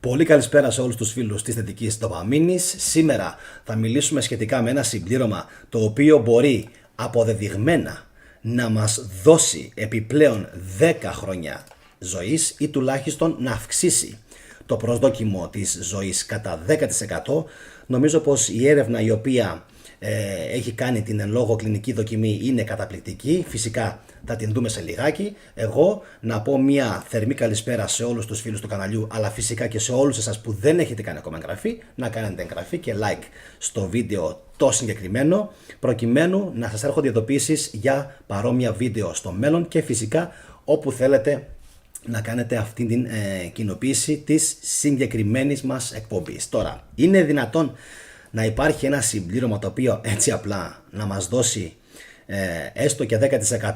Πολύ καλησπέρα σε όλους τους φίλους της θετικής ντοπαμίνης. Σήμερα θα μιλήσουμε σχετικά με ένα συμπλήρωμα το οποίο μπορεί αποδεδειγμένα να μας δώσει επιπλέον 10 χρόνια ζωής ή τουλάχιστον να αυξήσει το προσδόκιμο της ζωής κατά 10%. Νομίζω πως η έρευνα η οποία έχει κάνει την εν λόγω κλινική δοκιμή είναι καταπληκτική. Φυσικά θα την δούμε σε λιγάκι. Εγώ να πω μια θερμή καλησπέρα σε όλους τους φίλους του καναλιού, αλλά φυσικά και σε όλους εσάς που δεν έχετε κάνει ακόμα εγγραφή, να κάνετε εγγραφή και like στο βίντεο το συγκεκριμένο, προκειμένου να σας έρχονται ειδοποιήσεις για παρόμοια βίντεο στο μέλλον και φυσικά όπου θέλετε να κάνετε αυτή την κοινοποίηση της συγκεκριμένης μας εκπομπής. Τώρα, είναι δυνατόν να υπάρχει ένα συμπλήρωμα το οποίο έτσι απλά να μας δώσει έστω και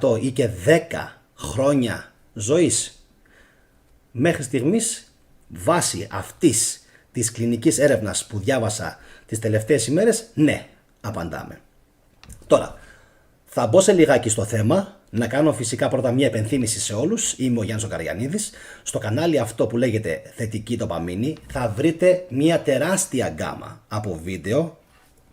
10% ή και 10 χρόνια ζωής? Μέχρι στιγμής, βάσει αυτής της κλινικής έρευνας που διάβασα τις τελευταίες ημέρες, ναι, απαντάμε. Τώρα, θα μπω σε λιγάκι στο θέμα. Να κάνω φυσικά πρώτα μια επενθύμηση σε όλους. Είμαι ο Γιάννης ο Καριανίδης. Στο κανάλι αυτό που λέγεται Θετική Ντοπαμίνη θα βρείτε μια τεράστια γκάμα από βίντεο.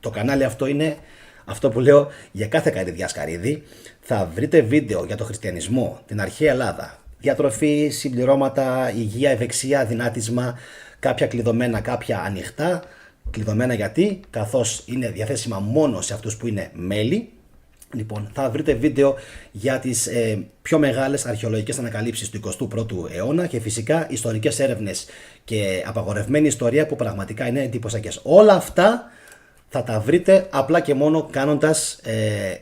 Το κανάλι αυτό είναι αυτό που λέω για κάθε καρυδιά σκαρίδι. Θα βρείτε βίντεο για το χριστιανισμό, την αρχαία Ελλάδα, διατροφή, συμπληρώματα, υγεία, ευεξία, δυνάτισμα, κάποια κλειδωμένα, κάποια ανοιχτά. Κλειδωμένα γιατί? Καθώς είναι διαθέσιμα μόνο σε αυτούς που είναι μέλη. Λοιπόν, θα βρείτε βίντεο για τις πιο μεγάλες αρχαιολογικές ανακαλύψεις του 21ου αιώνα και φυσικά ιστορικές έρευνες και απαγορευμένη ιστορία που πραγματικά είναι εντυπωσιακές. Όλα αυτά θα τα βρείτε απλά και μόνο κάνοντας,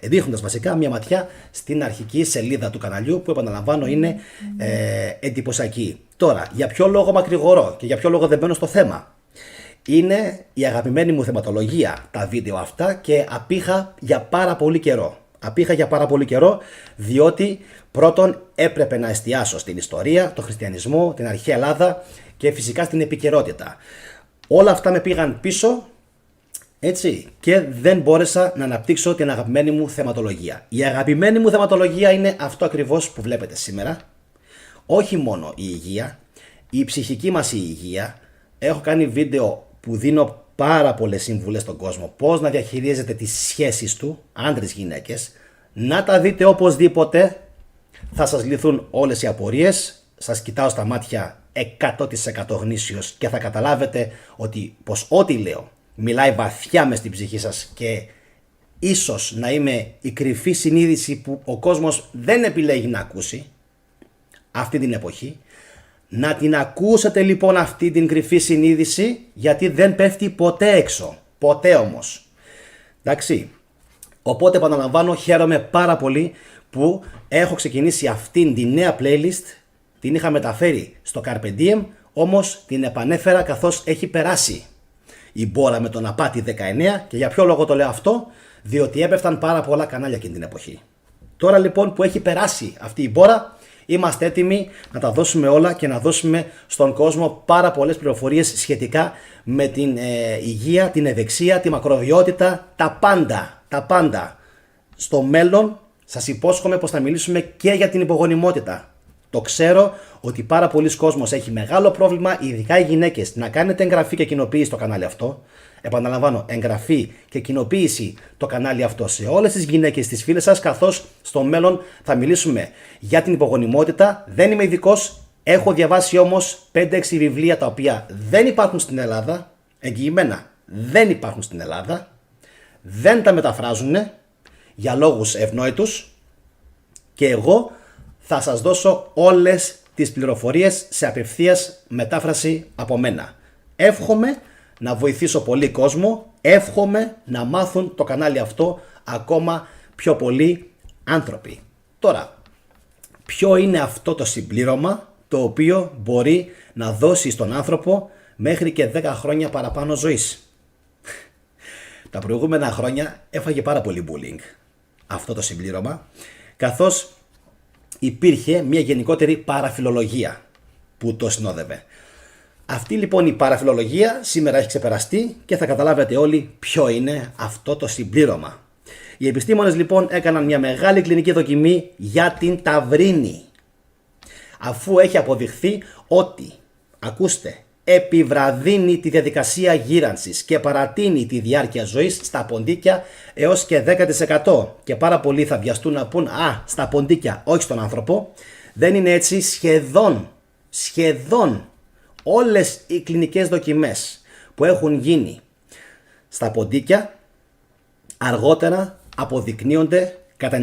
ρίχνοντας βασικά μια ματιά στην αρχική σελίδα του καναλιού που, επαναλαμβάνω, είναι εντυπωσιακή. Τώρα, για ποιο λόγο μακρηγορώ και για ποιο λόγο δεν μπαίνω στο θέμα? Είναι η αγαπημένη μου θεματολογία τα βίντεο αυτά και απήχα για πάρα πολύ καιρό. Διότι πρώτον έπρεπε να εστιάσω στην ιστορία, το χριστιανισμό, την αρχαία Ελλάδα και φυσικά στην επικαιρότητα. Όλα αυτά με πήγαν πίσω, έτσι, και δεν μπόρεσα να αναπτύξω την αγαπημένη μου θεματολογία. Η αγαπημένη μου θεματολογία είναι αυτό ακριβώς που βλέπετε σήμερα. Όχι μόνο η υγεία, η ψυχική μας η υγεία. Έχω κάνει βίντεο που δίνω πάρα πολλές συμβουλές στον κόσμο πώς να διαχειρίζεται τις σχέσεις του, άντρες γυναίκες. Να τα δείτε οπωσδήποτε, θα σας λυθούν όλες οι απορίες. Σας κοιτάω στα μάτια 100% γνήσιος και θα καταλάβετε πως ό,τι λέω μιλάει βαθιά μες στην ψυχή σας και ίσως να είμαι η κρυφή συνείδηση που ο κόσμος δεν επιλέγει να ακούσει αυτή την εποχή. Να την ακούσετε λοιπόν αυτή την κρυφή συνείδηση, γιατί δεν πέφτει ποτέ έξω. Ποτέ όμως. Εντάξει. Οπότε, επαναλαμβάνω, χαίρομαι πάρα πολύ που έχω ξεκινήσει αυτήν τη νέα playlist. Την είχα μεταφέρει στο Carpe Diem, όμως την επανέφερα καθώς έχει περάσει η μπόρα με τον Απάτη 19. Και για ποιο λόγο το λέω αυτό? Διότι έπεφταν πάρα πολλά κανάλια εκείνη την εποχή. Τώρα λοιπόν που έχει περάσει αυτή η μπόρα, είμαστε έτοιμοι να τα δώσουμε όλα και να δώσουμε στον κόσμο πάρα πολλές πληροφορίες σχετικά με την υγεία, την ευεξία, τη μακροβιότητα, τα πάντα. Στο μέλλον σας υπόσχομαι πως θα μιλήσουμε και για την υπογονιμότητα. Το ξέρω ότι πάρα πολλοί κόσμος έχει μεγάλο πρόβλημα, ειδικά οι γυναίκες. Να κάνετε εγγραφή και κοινοποίηση στο κανάλι αυτό. Επαναλαμβάνω, εγγραφή και κοινοποίηση το κανάλι αυτό σε όλες τις γυναίκες, τις φίλες σας, καθώς στο μέλλον θα μιλήσουμε για την υπογονιμότητα. Δεν είμαι ειδικός, έχω διαβάσει όμως 5-6 βιβλία τα οποία δεν υπάρχουν στην Ελλάδα, εγγυημένα δεν υπάρχουν στην Ελλάδα, δεν τα μεταφράζουν για λόγους ευνόητους και εγώ θα σας δώσω όλες τις πληροφορίες σε απευθείας μετάφραση από μένα. Εύχομαι να βοηθήσω πολύ κόσμο, εύχομαι να μάθουν το κανάλι αυτό ακόμα πιο πολλοί άνθρωποι. Τώρα, ποιο είναι αυτό το συμπλήρωμα το οποίο μπορεί να δώσει στον άνθρωπο μέχρι και 10 χρόνια παραπάνω ζωής? Τα προηγούμενα χρόνια έφαγε πάρα πολύ bullying αυτό το συμπλήρωμα, καθώς υπήρχε μια γενικότερη παραφιλολογία που το συνόδευε. Αυτή λοιπόν η παραφιλολογία σήμερα έχει ξεπεραστεί και θα καταλάβετε όλοι ποιο είναι αυτό το συμπλήρωμα. Οι επιστήμονες λοιπόν έκαναν μια μεγάλη κλινική δοκιμή για την ταυρίνη. Αφού έχει αποδειχθεί ότι, ακούστε, επιβραδύνει τη διαδικασία γύρανσης και παρατείνει τη διάρκεια ζωής στα ποντίκια έως και 10%. Και πάρα πολλοί θα βιαστούν να πούν στα ποντίκια, όχι στον άνθρωπο. Δεν είναι έτσι. Σχεδόν όλες οι κλινικές δοκιμές που έχουν γίνει στα ποντίκια αργότερα αποδεικνύονται κατά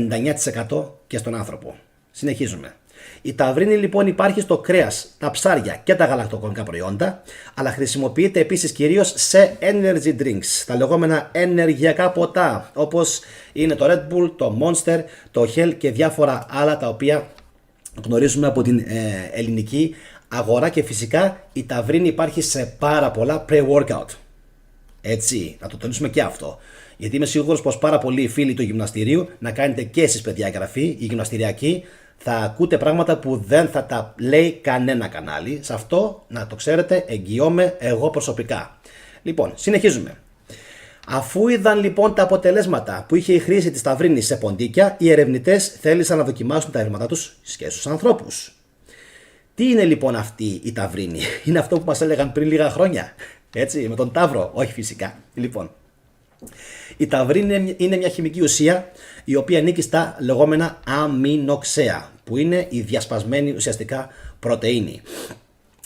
99% και στον άνθρωπο. Συνεχίζουμε. Η ταυρίνη λοιπόν υπάρχει στο κρέας, τα ψάρια και τα γαλακτοκομικά προϊόντα, αλλά χρησιμοποιείται επίσης κυρίως σε energy drinks, τα λεγόμενα ενεργειακά ποτά, όπως είναι το Red Bull, το Monster, το Hell και διάφορα άλλα τα οποία γνωρίζουμε από την ελληνική αγορά, και φυσικά η ταυρίνη υπάρχει σε πάρα πολλά pre-workout. Έτσι, να το τονίσουμε και αυτό. Γιατί είμαι σίγουρος πως πάρα πολλοί φίλοι του γυμναστηρίου, να κάνετε και εσείς παιδιά εγγραφή, η γυμναστηριακή, θα ακούτε πράγματα που δεν θα τα λέει κανένα κανάλι. Σε αυτό, να το ξέρετε, εγγυώμαι εγώ προσωπικά. Λοιπόν, συνεχίζουμε. Αφού είδαν λοιπόν τα αποτελέσματα που είχε η χρήση της ταυρίνης σε ποντίκια, οι ερευνητές θέλησαν να δοκιμάσουν τα ευρήματά τους και στους ανθρώπους. Τι είναι λοιπόν αυτή η ταυρίνη? Είναι αυτό που μας έλεγαν πριν λίγα χρόνια. Έτσι, με τον ταύρο, όχι φυσικά. Λοιπόν, η ταυρίνη είναι μια χημική ουσία η οποία ανήκει στα λεγόμενα αμινοξέα, που είναι η διασπασμένη ουσιαστικά πρωτεΐνη.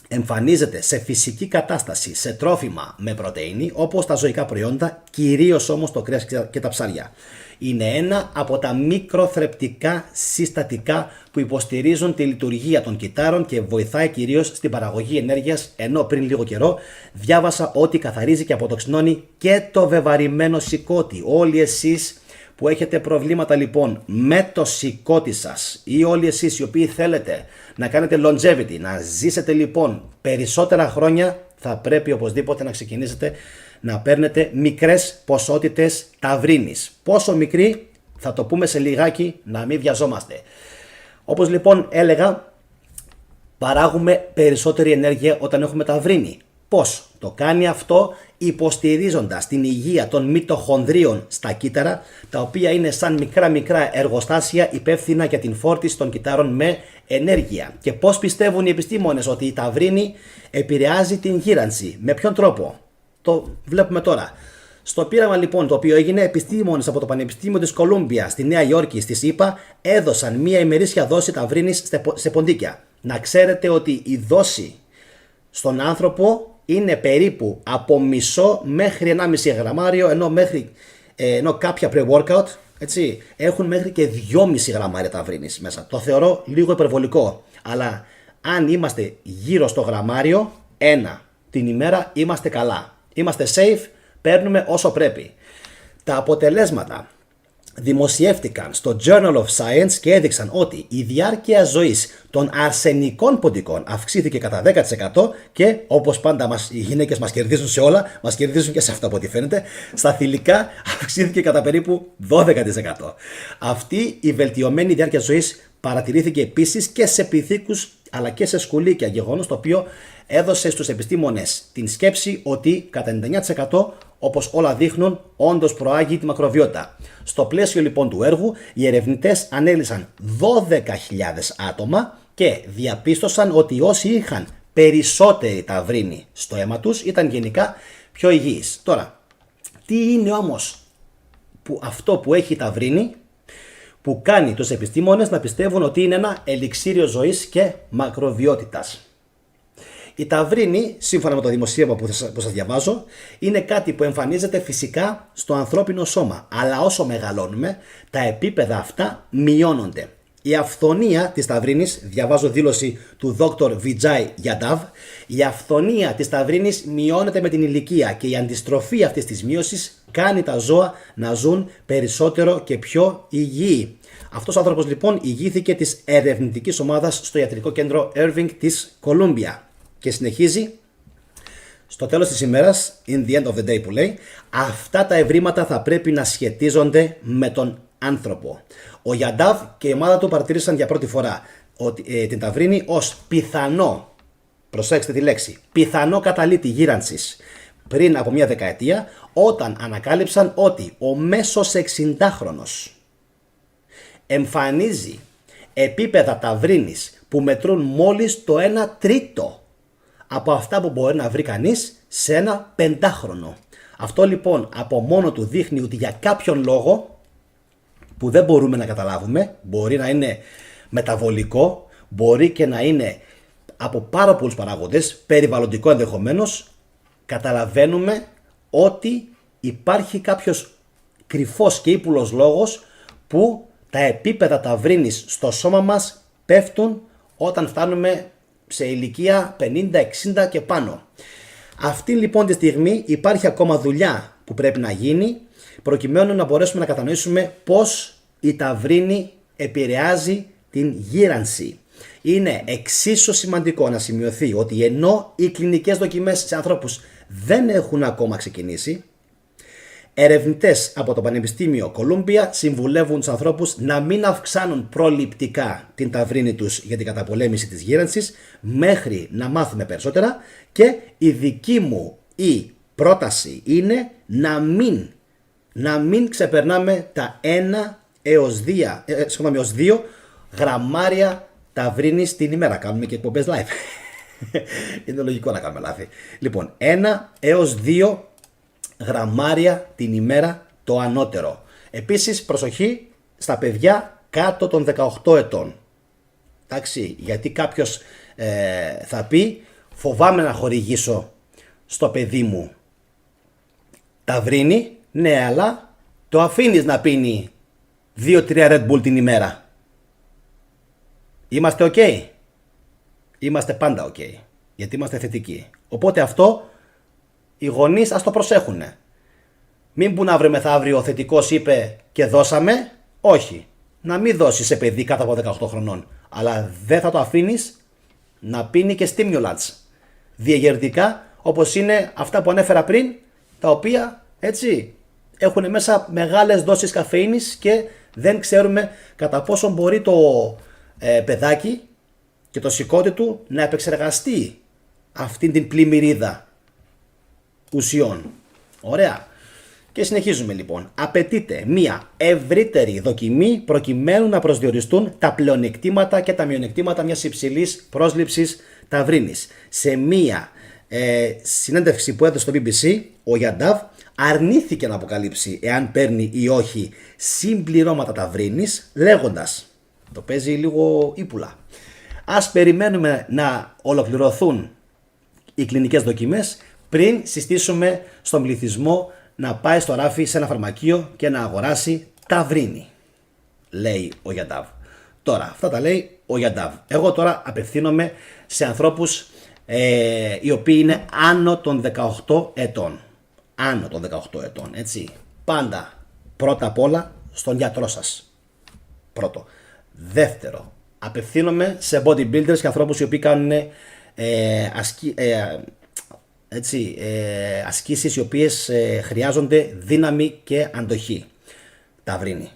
Εμφανίζεται σε φυσική κατάσταση σε τρόφιμα με πρωτεΐνη, όπως τα ζωικά προϊόντα, κυρίως όμως το κρέας και τα ψάρια. Είναι ένα από τα μικροθρεπτικά συστατικά που υποστηρίζουν τη λειτουργία των κυττάρων και βοηθάει κυρίως στην παραγωγή ενέργειας, ενώ πριν λίγο καιρό διάβασα ότι καθαρίζει και αποτοξινώνει και το βεβαρημένο σηκώτη. Όλοι εσείς που έχετε προβλήματα λοιπόν με το σηκώτη σας, ή όλοι εσείς οι οποίοι θέλετε να κάνετε longevity, να ζήσετε λοιπόν περισσότερα χρόνια, θα πρέπει οπωσδήποτε να ξεκινήσετε να παίρνετε μικρές ποσότητες ταυρίνης. Πόσο μικρή θα το πούμε σε λιγάκι, να μην βιαζόμαστε. Όπως λοιπόν έλεγα, παράγουμε περισσότερη ενέργεια όταν έχουμε ταυρίνη. Πώς? Το κάνει αυτό υποστηρίζοντας την υγεία των μυτοχονδρίων στα κύτταρα, τα οποία είναι σαν μικρά εργοστάσια υπεύθυνα για την φόρτιση των κυττάρων με ενέργεια. Και πώς πιστεύουν οι επιστήμονες ότι η ταυρίνη επηρεάζει την γύρανση? Με ποιον τρόπο? Το βλέπουμε τώρα. Στο πείραμα λοιπόν το οποίο έγινε, επιστήμονες από το Πανεπιστήμιο της Κολούμπια στη Νέα Υόρκη στις ΗΠΑ έδωσαν μία ημερήσια δόση ταυρίνης σε ποντίκια. Να ξέρετε ότι η δόση στον άνθρωπο είναι περίπου από μισό μέχρι 1,5 γραμμάριο, ενώ κάποια pre-workout έχουν μέχρι και 2,5 γραμμάρια ταυρίνης μέσα. Το θεωρώ λίγο υπερβολικό, αλλά αν είμαστε γύρω στο γραμμάριο, 1 την ημέρα, είμαστε καλά. Είμαστε safe, παίρνουμε όσο πρέπει. Τα αποτελέσματα δημοσιεύτηκαν στο Journal of Science και έδειξαν ότι η διάρκεια ζωής των αρσενικών ποντικών αυξήθηκε κατά 10% και όπως πάντα οι γυναίκες μας κερδίζουν σε όλα, μας κερδίζουν και σε αυτά από ό,τι φαίνεται, στα θηλυκά αυξήθηκε κατά περίπου 12%. Αυτή η βελτιωμένη διάρκεια ζωής παρατηρήθηκε επίσης και σε πυθίκους αλλά και σε σκουλίκια, γεγονός το οποίο έδωσε στους επιστήμονες την σκέψη ότι κατά 99% όπως όλα δείχνουν όντως προάγει τη μακροβιότητα. Στο πλαίσιο λοιπόν του έργου οι ερευνητές ανέλυσαν 12.000 άτομα και διαπίστωσαν ότι όσοι είχαν περισσότερη ταυρίνη στο αίμα τους ήταν γενικά πιο υγιείς. Τώρα, τι είναι όμως αυτό που έχει η ταυρίνη που κάνει τους επιστήμονες να πιστεύουν ότι είναι ένα ελιξίριο ζωής και μακροβιότητας? Η ταυρίνη, σύμφωνα με το δημοσίευμα που σας διαβάζω, είναι κάτι που εμφανίζεται φυσικά στο ανθρώπινο σώμα, αλλά όσο μεγαλώνουμε, τα επίπεδα αυτά μειώνονται. Η αυθονία της ταυρίνης, διαβάζω δήλωση του Dr. Vijay Yadav, η αυθονία της ταυρίνης μειώνεται με την ηλικία και η αντιστροφή αυτής της μείωσης κάνει τα ζώα να ζουν περισσότερο και πιο υγιή. Αυτός ο άνθρωπος λοιπόν ηγήθηκε της ερευνητικής ομάδας στο ιατρικό κέντρο Irving της Κολούμπια. Και συνεχίζει, στο τέλος της ημέρας, in the end of the day που λέει, αυτά τα ευρήματα θα πρέπει να σχετίζονται με τον άνθρωπο. Ο Γιαντάβ και η ομάδα του παρατήρησαν για πρώτη φορά την ταυρίνη ως πιθανό, προσέξτε τη λέξη, πιθανό καταλύτη γύρανσης πριν από μια δεκαετία, όταν ανακάλυψαν ότι ο μέσος 60χρονος εμφανίζει επίπεδα ταυρίνης που μετρούν μόλις το 1/3 από αυτά που μπορεί να βρει κανείς σε ένα πεντάχρονο. Αυτό λοιπόν από μόνο του δείχνει ότι για κάποιον λόγο που δεν μπορούμε να καταλάβουμε, μπορεί να είναι μεταβολικό, μπορεί και να είναι από πάρα πολλούς παράγοντες, περιβαλλοντικό ενδεχομένως, καταλαβαίνουμε ότι υπάρχει κάποιος κρυφός και ύπουλος λόγος που τα επίπεδα ταυρίνης στο σώμα μας πέφτουν όταν φτάνουμε σε ηλικία 50-60 και πάνω. Αυτή λοιπόν τη στιγμή υπάρχει ακόμα δουλειά που πρέπει να γίνει προκειμένου να μπορέσουμε να κατανοήσουμε πώς η ταυρίνη επηρεάζει την γύρανση. Είναι εξίσου σημαντικό να σημειωθεί ότι ενώ οι κλινικές δοκιμές σε ανθρώπους δεν έχουν ακόμα ξεκινήσει, ερευνητές από το Πανεπιστήμιο Κολούμπια συμβουλεύουν τους ανθρώπους να μην αυξάνουν προληπτικά την ταυρίνη τους για την καταπολέμηση της γύρανσης μέχρι να μάθουμε περισσότερα, και η δική μου η πρόταση είναι να μην ξεπερνάμε τα 1 έως 2 γραμμάρια ταυρίνης την ημέρα. Κάνουμε και εκπομπές live. Είναι λογικό να κάνουμε λάθη. Λοιπόν, 1 έως 2 γραμμάρια την ημέρα το ανώτερο. Επίσης, προσοχή στα παιδιά κάτω των 18 ετών. Εντάξει, γιατί κάποιος θα πει, φοβάμαι να χορηγήσω στο παιδί μου ταυρίνη. Ναι, αλλά το αφήνεις να πίνει 2-3 Red Bull την ημέρα. Είμαστε ok? Είμαστε πάντα ok, γιατί είμαστε θετικοί. Οπότε αυτό οι γονείς ας το προσέχουν. Μην πουν αύριο μεθαύριο ο θετικός είπε και δώσαμε. Όχι. Να μην δώσεις σε παιδί κάτω από 18 χρονών. Αλλά δεν θα το αφήνεις να πίνει και stimulants διαγερτικά, όπως είναι αυτά που ανέφερα πριν, τα οποία έτσι έχουν μέσα μεγάλες δόσεις καφεΐνης και δεν ξέρουμε κατά πόσο μπορεί το παιδάκι και το σηκώτη του να επεξεργαστεί αυτήν την πλημμυρίδα ουσιών. Ωραία. Και συνεχίζουμε λοιπόν. Απαιτείται μία ευρύτερη δοκιμή προκειμένου να προσδιοριστούν τα πλεονεκτήματα και τα μειονεκτήματα μιας υψηλής πρόσληψης ταυρίνης. Σε μία συνέντευξη που έδωσε στο BBC, ο Γιαντάβ αρνήθηκε να αποκαλύψει εάν παίρνει ή όχι συμπληρώματα ταυρίνης, λέγοντας, το παίζει λίγο ύπουλα, ας περιμένουμε να ολοκληρωθούν οι κλινικές δοκιμές πριν συστήσουμε στον πληθυσμό να πάει στο ράφι σε ένα φαρμακείο και να αγοράσει ταυρίνη, λέει ο Γιαντάβ. Τώρα, αυτά τα λέει ο Γιαντάβ. Εγώ τώρα απευθύνομαι σε ανθρώπους οι οποίοι είναι άνω των 18 ετών. Άνω των 18 ετών, έτσι. Πάντα, πρώτα απ' όλα, στον γιατρό σας. Πρώτο. Δεύτερο, απευθύνομαι σε bodybuilders και ανθρώπους οι οποίοι κάνουν ασκήσεις οι οποίες χρειάζονται δύναμη και αντοχή. Ταυρίνη.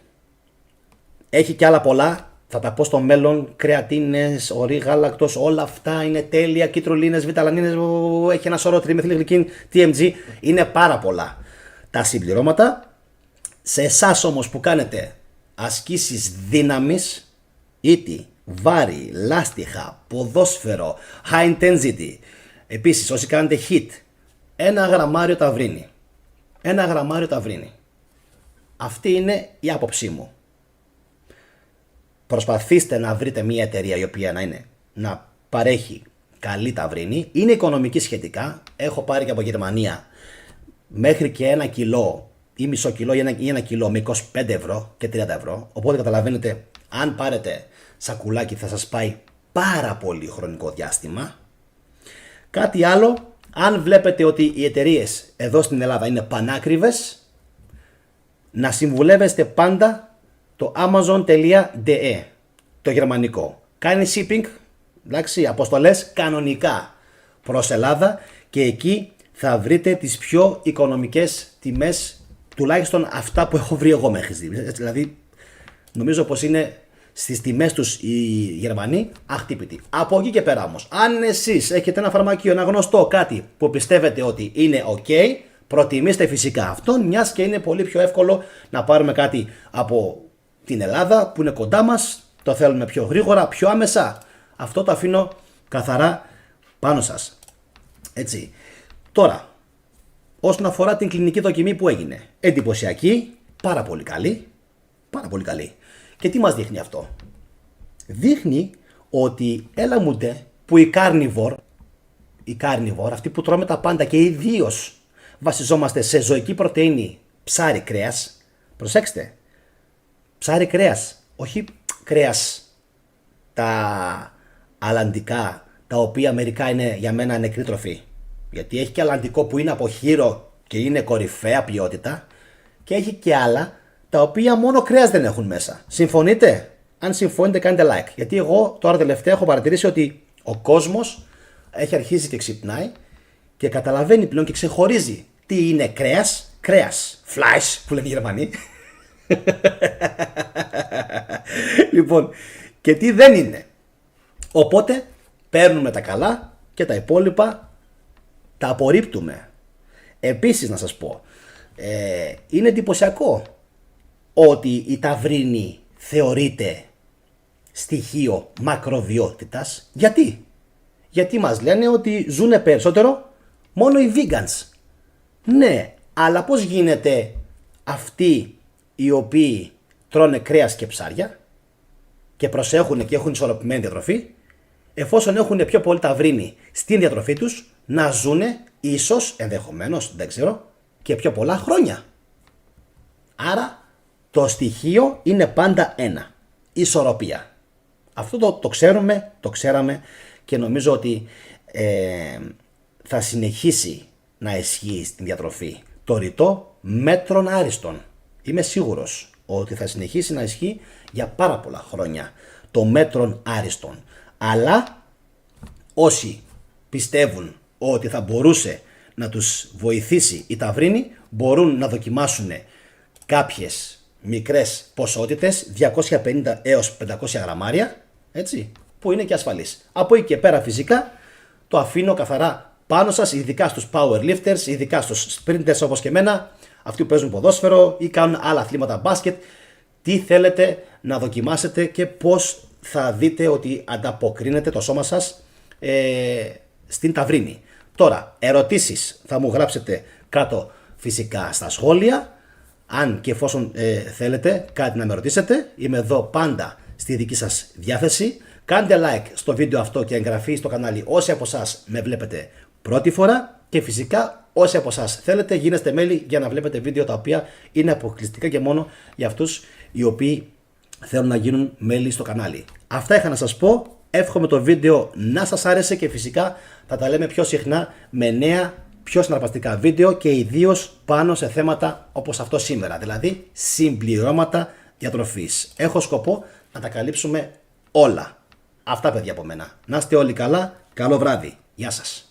Έχει και άλλα πολλά, θα τα πω στο μέλλον, κρεατίνες, ορί γάλακτος, όλα αυτά είναι τέλεια, κιτρουλίνες, βιταλανίνες, έχει ένα σωρό τριμεθυλγλυκίν, TMG, είναι πάρα πολλά τα συμπληρώματα. Σε εσάς όμως που κάνετε ασκήσεις δύναμης, είτε βάρη, λάστιχα, ποδόσφαιρο, high intensity, επίσης όσοι κάνετε hit, 1 γραμμάριο ταυρίνη. 1 γραμμάριο ταυρίνη. Αυτή είναι η άποψή μου. Προσπαθήστε να βρείτε μια εταιρεία η οποία να παρέχει καλή ταυρίνη. Είναι οικονομική σχετικά. Έχω πάρει και από Γερμανία μέχρι και 1 κιλό ή μισό κιλό ή 1 κιλό με 25 ευρώ και 30 ευρώ. Οπότε καταλαβαίνετε, αν πάρετε σακουλάκι θα σας πάει πάρα πολύ χρονικό διάστημα. Κάτι άλλο, αν βλέπετε ότι οι εταιρείες εδώ στην Ελλάδα είναι πανάκριβες, να συμβουλεύεστε πάντα το amazon.de, το γερμανικό. Κάνει shipping, εντάξει, αποστολές κανονικά προς Ελλάδα και εκεί θα βρείτε τις πιο οικονομικές τιμές, τουλάχιστον αυτά που έχω βρει εγώ μέχρι στιγμής. Δηλαδή, νομίζω πως είναι στις τιμές τους οι Γερμανοί αχτύπητοι. Από εκεί και πέρα όμως, αν εσείς έχετε ένα φαρμακείο, ένα γνωστό κάτι που πιστεύετε ότι είναι ok, προτιμήστε φυσικά αυτόν, μιας και είναι πολύ πιο εύκολο να πάρουμε κάτι από την Ελλάδα που είναι κοντά μας, το θέλουμε πιο γρήγορα, πιο άμεσα. Αυτό το αφήνω καθαρά πάνω σας. Έτσι. Τώρα, όσον αφορά την κλινική δοκιμή που έγινε, εντυπωσιακή, πάρα πολύ καλή. Πάρα πολύ καλή. Και τι μας δείχνει αυτό? Δείχνει ότι έλα μου ντε που οι carnivore, αυτοί που τρώμε τα πάντα και ιδίως βασιζόμαστε σε ζωική πρωτεΐνη, ψάρι, κρέας, προσέξτε, ψάρι, κρέας, όχι κρέας τα αλλαντικά, τα οποία μερικά είναι για μένα νεκρή τροφή. Γιατί έχει και αλλαντικό που είναι από χείρο και είναι κορυφαία ποιότητα και έχει και άλλα τα οποία μόνο κρέας δεν έχουν μέσα. Συμφωνείτε? Αν συμφωνείτε κάντε like. Γιατί εγώ τώρα τελευταία έχω παρατηρήσει ότι ο κόσμος έχει αρχίσει και ξυπνάει και καταλαβαίνει πλέον και ξεχωρίζει τι είναι κρέας, fleisch που λένε οι Γερμανοί. Λοιπόν, και τι δεν είναι. Οπότε παίρνουμε τα καλά και τα υπόλοιπα τα απορρίπτουμε. Επίσης να σας πω, είναι εντυπωσιακό ότι η ταυρίνη θεωρείται στοιχείο μακροβιότητας. Γιατί μας λένε ότι ζουνε περισσότερο μόνο οι vegans. Ναι, αλλά πώς γίνεται αυτοί οι οποίοι τρώνε κρέας και ψάρια και προσέχουν και έχουν ισορροπημένη διατροφή, εφόσον έχουν πιο πολύ ταυρίνη στην διατροφή τους, να ζουνε ίσως, ενδεχομένως, δεν ξέρω, και πιο πολλά χρόνια. Άρα το στοιχείο είναι πάντα ένα. Ισορροπία. Αυτό το ξέραμε και νομίζω ότι θα συνεχίσει να ισχύει στην διατροφή. Το ρητό μέτρων άριστον. Είμαι σίγουρος ότι θα συνεχίσει να ισχύει για πάρα πολλά χρόνια. Το μέτρων άριστον. Αλλά όσοι πιστεύουν ότι θα μπορούσε να τους βοηθήσει η ταυρίνη, μπορούν να δοκιμάσουν κάποιες μικρές ποσότητες, 250 έως 500 γραμμάρια, έτσι, που είναι και ασφαλής. Από εκεί και πέρα φυσικά το αφήνω καθαρά πάνω σας, ειδικά στους powerlifters, ειδικά στους sprinters όπως και εμένα, αυτοί που παίζουν ποδόσφαιρο ή κάνουν άλλα αθλήματα μπάσκετ, τι θέλετε να δοκιμάσετε και πώς θα δείτε ότι ανταποκρίνεται το σώμα σας στην ταυρίνη. Τώρα, ερωτήσεις θα μου γράψετε κάτω φυσικά στα σχόλια. Αν και εφόσον θέλετε κάτι να με ρωτήσετε, είμαι εδώ πάντα στη δική σας διάθεση. Κάντε like στο βίντεο αυτό και εγγραφή στο κανάλι όσοι από εσάς με βλέπετε πρώτη φορά. Και φυσικά όσοι από εσάς θέλετε γίνεστε μέλη για να βλέπετε βίντεο τα οποία είναι αποκλειστικά και μόνο για αυτούς οι οποίοι θέλουν να γίνουν μέλη στο κανάλι. Αυτά είχα να σας πω. Εύχομαι το βίντεο να σας άρεσε και φυσικά θα τα λέμε πιο συχνά με νέα, πιο συναρπαστικά βίντεο και ιδίως πάνω σε θέματα όπως αυτό σήμερα, δηλαδή συμπληρώματα διατροφής. Έχω σκοπό να τα καλύψουμε όλα. Αυτά παιδιά από μένα. Να είστε όλοι καλά, καλό βράδυ. Γεια σας.